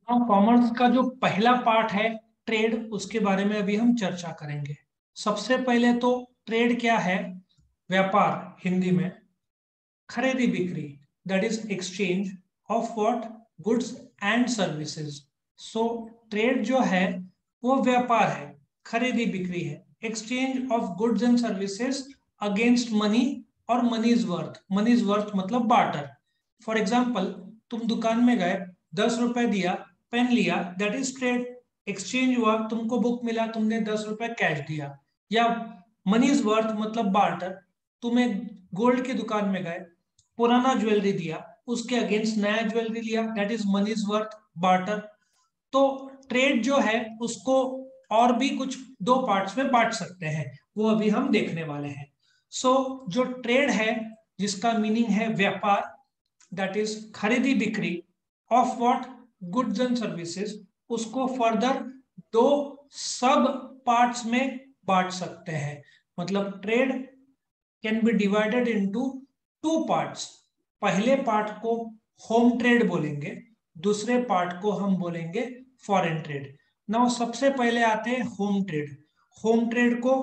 हाँ, कॉमर्स का जो पहला पार्ट है ट्रेड, उसके बारे में अभी हम चर्चा करेंगे। सबसे पहले तो ट्रेड क्या है? व्यापार, हिंदी में खरीदी बिक्री, that is exchange of what? Goods and services. So trade जो है वो व्यापार है, खरीदी बिक्री है, exchange of goods and services against money, और मनी इज वर्थ मतलब बार्टर। फॉर एग्जाम्पल, तुम दुकान में गए, 10 रुपए दिया, पेन लिया, दैट इज ट्रेड। एक्सचेंज हुआ, तुमको बुक मिला, तुमने 10 रुपए कैश दिया। या मनी इज वर्थ मतलब बार्टर, तुम्हें गोल्ड की दुकान में गए, पुराना ज्वेलरी दिया, उसके अगेंस्ट नया ज्वेलरी लिया, that is money is worth barter. तो ट्रेड जो है उसको और भी कुछ दो पार्ट्स में बांट सकते हैं, वो अभी हम देखने वाले हैं। जो ट्रेड है, जिसका मीनिंग है व्यापार, दैट इज खरीदी बिक्री of what? Goods and services, उसको फर्दर दो सब पार्ट्स में बांट सकते हैं। मतलब trade can be divided into two parts. पहले पार्ट को होम ट्रेड बोलेंगे, दूसरे पार्ट को हम बोलेंगे फॉरेन ट्रेड। नाउ सबसे पहले आते हैं होम ट्रेड। होम ट्रेड को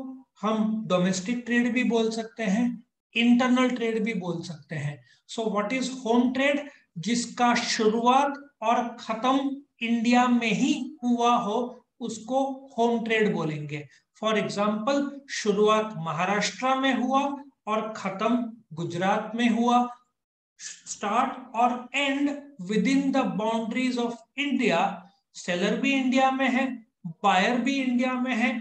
हम डोमेस्टिक ट्रेड भी बोल सकते हैं, इंटरनल ट्रेड भी बोल सकते हैं। So what is home trade? जिसका शुरुआत और खत्म इंडिया में ही हुआ हो, उसको होम ट्रेड बोलेंगे। फॉर एग्जाम्पल, शुरुआत महाराष्ट्र में हुआ और खत्म गुजरात में हुआ, स्टार्ट और and with in the boundaries of India. Seller भी इंडिया में है, बायर भी इंडिया में है,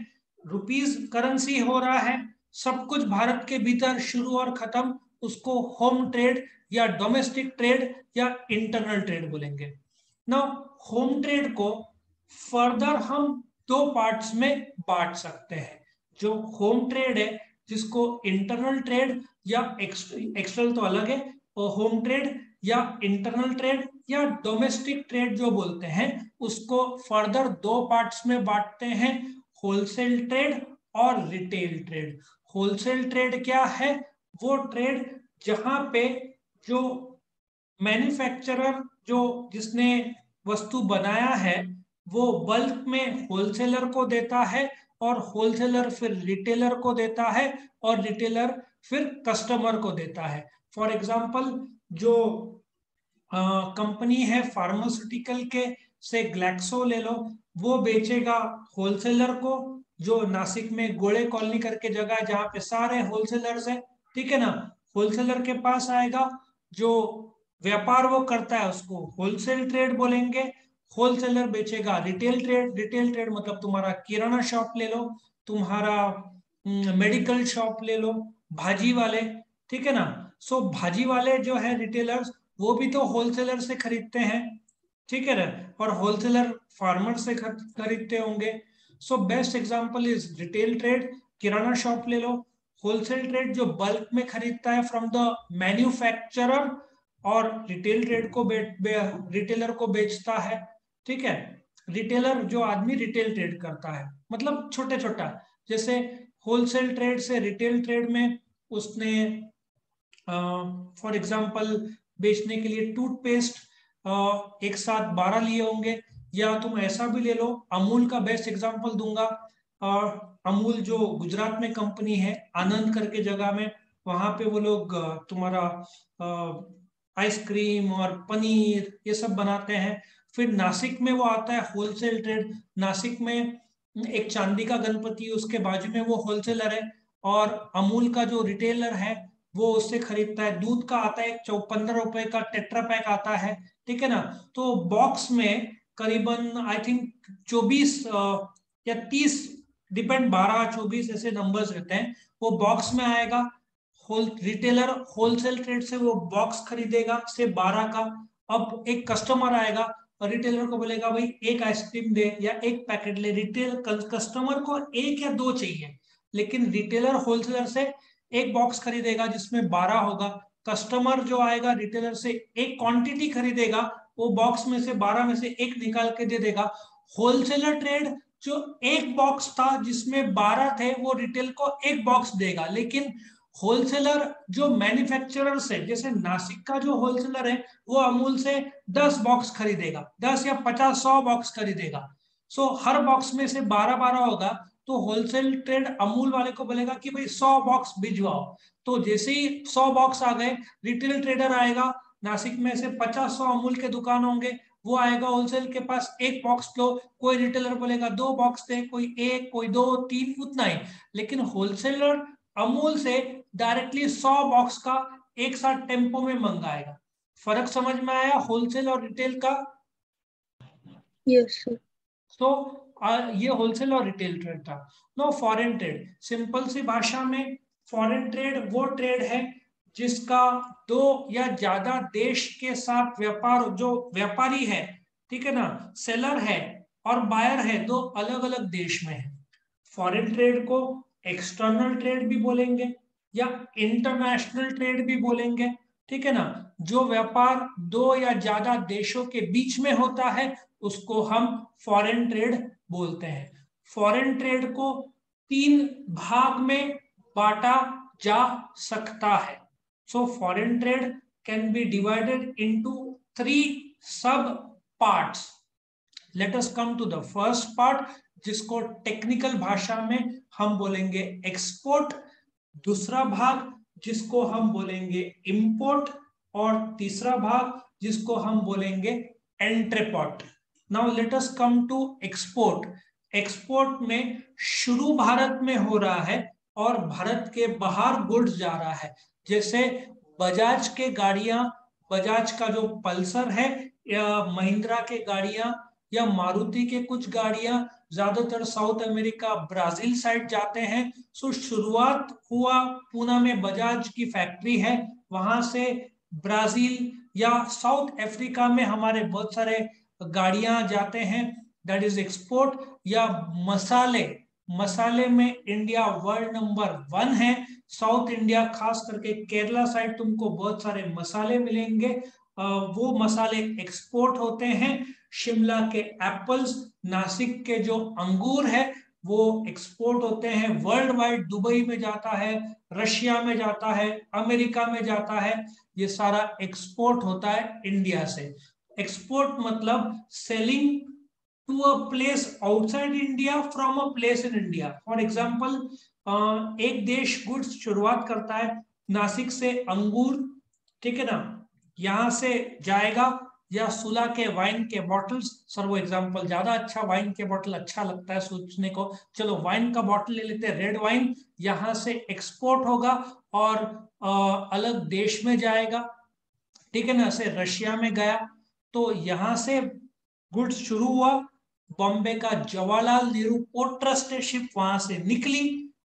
रुपीज करेंसी हो रहा है, सब कुछ भारत के भीतर शुरू और खत्म, उसको होम ट्रेड या डोमेस्टिक ट्रेड या इंटरनल ट्रेड बोलेंगे। नाउ होम ट्रेड को फर्दर हम दो पार्ट्स में बांट सकते हैं। जो होम ट्रेड है, जिसको इंटरनल ट्रेड या एक्सटर्नल तो अलग है, और होम ट्रेड या इंटरनल ट्रेड या डोमेस्टिक ट्रेड जो बोलते हैं, उसको फर्दर दो पार्ट्स में बांटते हैं, होलसेल ट्रेड और रिटेल ट्रेड। होलसेल ट्रेड क्या है? वो ट्रेड जहां पे जो मैन्युफैक्चरर, जो जिसने वस्तु बनाया है, वो बल्क में होलसेलर को देता है, और होलसेलर फिर रिटेलर को देता है, और रिटेलर फिर कस्टमर को देता है। फॉर एग्जाम्पल, जो कंपनी है फार्मास्यूटिकल के, से ग्लैक्सो ले लो, वो बेचेगा होलसेलर को, जो नासिक में गोले कॉलोनी करके जगह है जहां पे सारे होलसेलर्स है, ठीक है ना। होलसेलर के पास आएगा, जो व्यापार वो करता है उसको होलसेल ट्रेड बोलेंगे। होलसेलर बेचेगा रिटेल ट्रेड। रिटेल ट्रेड मतलब तुम्हारा किराना शॉप ले लो, तुम्हारा मेडिकल शॉप ले लो, भाजी वाले, ठीक है ना। भाजी वाले जो है रिटेलर्स, वो भी तो होलसेलर से खरीदते हैं, ठीक है ना। और होलसेलर फार्मर से खरीदते होंगे। Best example is retail trade, kirana shop ले लो। होलसेल ट्रेड जो बल्क में खरीदता है फ्रॉम द मैन्युफैक्चरर, और रिटेल ट्रेड को रिटेलर को बेचता है, ठीक है। रिटेलर जो आदमी रिटेल ट्रेड करता है, मतलब छोटे छोटा, जैसे होलसेल ट्रेड से रिटेल ट्रेड में उसने फॉर एग्जाम्पल बेचने के लिए टूथपेस्ट एक साथ 12 लिए होंगे। या तुम ऐसा भी ले लो, अमूल का बेस्ट एग्जाम्पल दूंगा। अमूल जो गुजरात में कंपनी है, आनंद करके जगह में, वहां पे वो लोग तुम्हारा आइसक्रीम और पनीर ये सब बनाते हैं। फिर नासिक में वो आता है होलसेल ट्रेड। नासिक में एक चांदी का गणपति, उसके बाजू में वो होलसेलर है, और अमूल का जो रिटेलर है वो उससे खरीदता है। दूध का आता है 15 रुपए का टेट्रा पैक आता है, ठीक है ना। तो बॉक्स में करीबन आई थिंक 24 या 30, डिपेंड, 12 24 ऐसे नंबर्स रहते हैं, वो बॉक्स में आएगा। रिटेलर होलसेल ट्रेड से वो बॉक्स खरीदेगा से 12 का। अब एक कस्टमर आएगा और रिटेलर को बोलेगा भाई एक आइसक्रीम दे या एक पैकेट ले। रिटेल कस्टमर को एक या दो चाहिए, लेकिन रिटेलर होलसेलर से एक बॉक्स खरीदेगा जिसमें 12 होगा। कस्टमर जो आएगा रिटेलर से एक क्वांटिटी खरीदेगा, वो बॉक्स में से 12 में से एक निकाल के दे देगा। होलसेलर ट्रेड जो एक बॉक्स था जिसमें 12 थे, वो रिटेल को एक बॉक्स देगा, लेकिन होलसेलर जो मैन्युफैक्चरर्स है, जैसे नासिक का जो होलसेलर है वो अमूल से 10 बॉक्स खरीदेगा, 10 या 50 100 बॉक्स खरीदेगा। सो हर बॉक्स में से 12-12 होगा, तो होलसेल ट्रेड अमूल वाले को बोलेगा कि भाई 100 बॉक्स भिजवाओ। तो जैसे ही 100 बॉक्स आ गए, रिटेल ट्रेडर आएगा, नासिक में से 50-100 अमूल के दुकान होंगे, वो आएगा होलसेल के पास, एक बॉक्स लो, कोई रिटेलर बोलेगा 2 बॉक्स दे, कोई एक, कोई 2, 3, उतना ही। लेकिन होलसेलर अमूल से डायरेक्टली 100 बॉक्स का एक साथ टेम्पो में मंगाएगा। फर्क समझ में आया होलसेल और रिटेल का? Yes sir. तो ये होलसेल और रिटेल ट्रेड था। नो फॉरेन ट्रेड, सिंपल सी भाषा में फॉरेन ट्रेड वो ट्रेड है जिसका दो या ज्यादा देश के साथ व्यापार, जो व्यापारी है, ठीक है ना, सेलर है और बायर है, दो अलग अलग देश में है। फॉरेन ट्रेड को एक्सटर्नल ट्रेड भी बोलेंगे या इंटरनेशनल ट्रेड भी बोलेंगे, ठीक है ना। जो व्यापार दो या ज्यादा देशों के बीच में होता है उसको हम फॉरेन ट्रेड बोलते हैं। फॉरेन ट्रेड को 3 भाग में बांटा जा सकता है। So foreign trade can be divided into 3 sub parts. Let us come to the first part, जिसको टेक्निकल भाषा में हम बोलेंगे एक्सपोर्ट, दूसरा भाग जिसको हम बोलेंगे इंपोर्ट, और तीसरा भाग जिसको हम बोलेंगे entrepot. Now let us come to export. Export में शुरू भारत में हो रहा है और भारत के बाहर गुड्स जा रहा है। जैसे बजाज के गाड़ियां, बजाज का जो पल्सर है, या महिंद्रा के गाड़ियां, या मारुति के कुछ गाड़ियां ज्यादातर साउथ अमेरिका, ब्राजील साइड जाते हैं। सो शुरुआत हुआ पूना में, बजाज की फैक्ट्री है, वहां से ब्राजील या साउथ अफ्रीका में हमारे बहुत सारे गाड़ियां जाते हैं, दैट इज एक्सपोर्ट। या मसाले, मसाले में इंडिया वर्ल्ड नंबर 1 है। साउथ इंडिया, खास करके केरला साइड तुमको बहुत सारे मसाले मिलेंगे, वो मसाले एक्सपोर्ट होते हैं। शिमला के एप्पल्स, नासिक के जो अंगूर है वो एक्सपोर्ट होते हैं वर्ल्ड वाइड। दुबई में जाता है, रशिया में जाता है, अमेरिका में जाता है, ये सारा एक्सपोर्ट होता है इंडिया से। एक्सपोर्ट मतलब selling to a place outside India from a place in India. For example, एक देश गुड्स शुरुआत करता है नासिक से, अंगूर, ठीक है ना, यहां से जाएगा, या सुला के वाइन के बॉटल्स, सर वो एग्जांपल ज्यादा अच्छा, वाइन के बॉटल अच्छा लगता है सोचने को, चलो वाइन का बॉटल ले लेते हैं, रेड वाइन, यहां से एक्सपोर्ट होगा और अलग देश में जाएगा, ठीक है ना, से रशिया में गया, तो यहां से गुड्स शुरू हुआ, बॉम्बे का Jawaharlal Nehru port trust ship वहां से निकली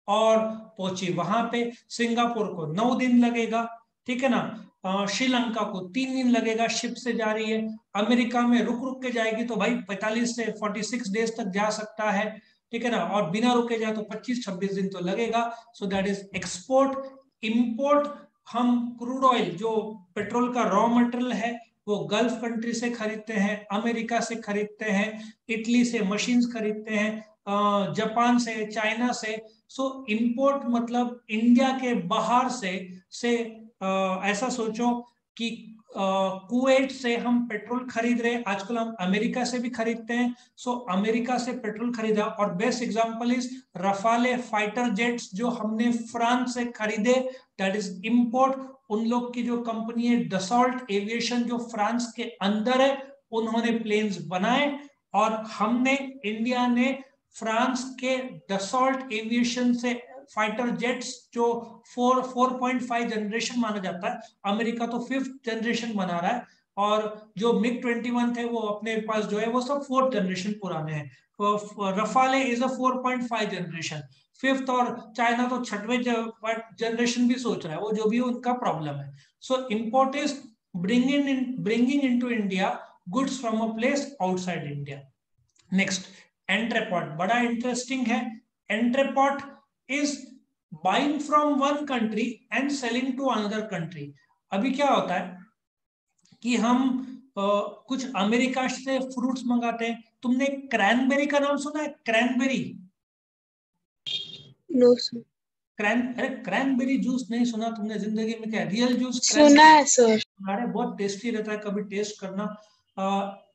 और पहुंची वहां पे। सिंगापुर को 9 दिन लगेगा, ठीक है ना, श्रीलंका को 3 दिन लगेगा, शिप से जा रही है। अमेरिका में रुक रुक के जाएगी तो भाई 45 से 46 डेज तक जा सकता है, ठीक है ना, और बिना रुके जाए तो 25-26 दिन तो लगेगा। सो दैट इज एक्सपोर्ट। इंपोर्ट, हम क्रूड ऑयल, जो पेट्रोल का रॉ मटेरियल है, वो गल्फ कंट्री से खरीदते हैं, अमेरिका से खरीदते हैं, इटली से मशीन्स खरीदते हैं, जापान से, चाइना से। सो इंपोर्ट मतलब इंडिया के बाहर से ऐसा सोचो कि कुवैत से हम पेट्रोल खरीद रहे हैं, आजकल हम अमेरिका से भी खरीदते हैं। सो अमेरिका से पेट्रोल खरीदा, और best example is Rafale fighter jets जो हमने फ्रांस से खरीदे, दैट इज इंपोर्ट। उन लोग की जो कंपनी है डसॉल्ट एविएशन, जो फ्रांस के अंदर है, उन्होंने प्लेन्स बनाए, और हमने, इंडिया ने फ्रांस के डसॉल्ट एविएशन से फाइटर जेट्स, जो 4.5 जनरेशन माना जाता है, अमेरिका तो 5th जनरेशन बना रहा है, और जो मिग 21 थे वो अपने पास जो है वो सब 4th जनरेशन पुराने हैं। रफाले इज अ 4.5 जनरेशन, 5th, और चाइना तो 6वें जनरेशन भी सोच रहा है, वो जो भी उनका प्रॉब्लम है। So import is bringing into India goods from a place outside India. Next, entrepot, बड़ा इंटरेस्टिंग है। Entrepot is buying from one country and selling to another country. अभी क्या होता है कि हम कुछ अमेरिका से फ्रूट्स मंगाते हैं। तुमने क्रैनबेरी का नाम सुना है? Cranberry, no sir. अरे क्रैनबेरी जूस नहीं सुना तुमने जिंदगी में? क्या रियल जूस? सुना है सर। अरे बहुत टेस्टी रहता है, कभी टेस्ट करना।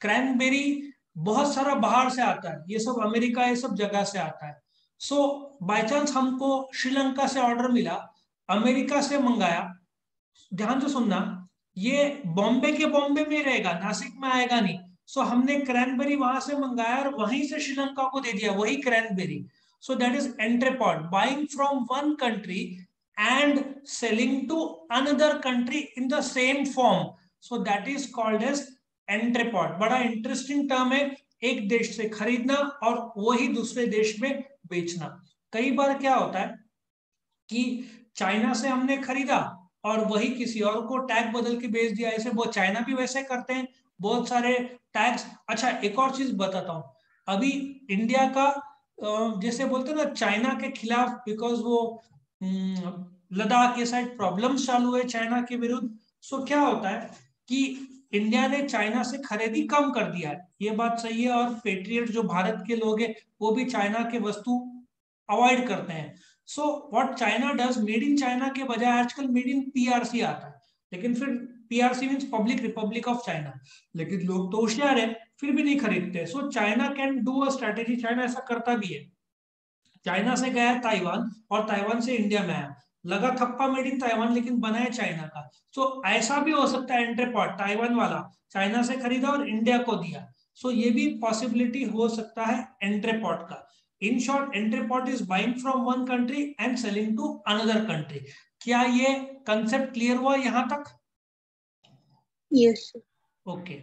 क्रैनबेरी बहुत सारा बाहर से आता है, ये सब अमेरिका ये सब जगह से आता है। सो बाय चांस हमको श्रीलंका से ऑर्डर मिला, अमेरिका से मंगाया, ध्यान से सुनना, ये बॉम्बे के बॉम्बे में रहेगा, नासिक में आएगा नहीं। सो हमने क्रैनबेरी वहां से मंगाया और वहीं से श्रीलंका को दे दिया वही cranberry. So that is entrepot, buying from one country and selling to another country in the same form. So that is called as entrepot. बड़ा इंटरेस्टिंग टर्म है, एक देश से खरीदना और वही दूसरे देश में बेचना। कई बार क्या होता है कि चाइना से हमने खरीदा और वही किसी और को टैग बदल के बेच दिया, ऐसे वो चाइना भी वैसे करते हैं, बहुत सारे टैग्स। अच्छा एक और चीज बताता हूँ, अभी इंडिया का जैसे बोलते हैं ना चाइना के खिलाफ, बिकॉज वो लद्दाख के साइड प्रॉब्लम्स चालू हुए चाइना के विरुद्ध। सो क्या होता है कि इंडिया ने चाइना से खरीदी कम कर दिया है, ये बात सही है, और पेट्रियट जो भारत के लोग हैं वो भी चाइना के वस्तु अवॉइड करते हैं। So what China does, made in China के बजाय आजकल मेड इन पीआरसी आता है, लेकिन फिर PRC means public Republic of China, लेकिन लोग तो होशियार है फिर भी नहीं खरीदते। So China can do a strategy, China ऐसा करता भी है। चाइना से गया ताइवान और ताइवान से इंडिया में आया, लगा थप्पा मेड इन ताइवान लेकिन बनाया चाइना का। सो ऐसा भी हो सकता है, एंट्रीपॉट ताइवान वाला चाइना से खरीदा और इंडिया को दिया। सो ये भी पॉसिबिलिटी हो सकता है एंट्रीपॉट का। In short entrepot is buying from one country and selling to another country. क्या ये कंसेप्ट क्लियर हुआ यहां तक? Yes sir. ओके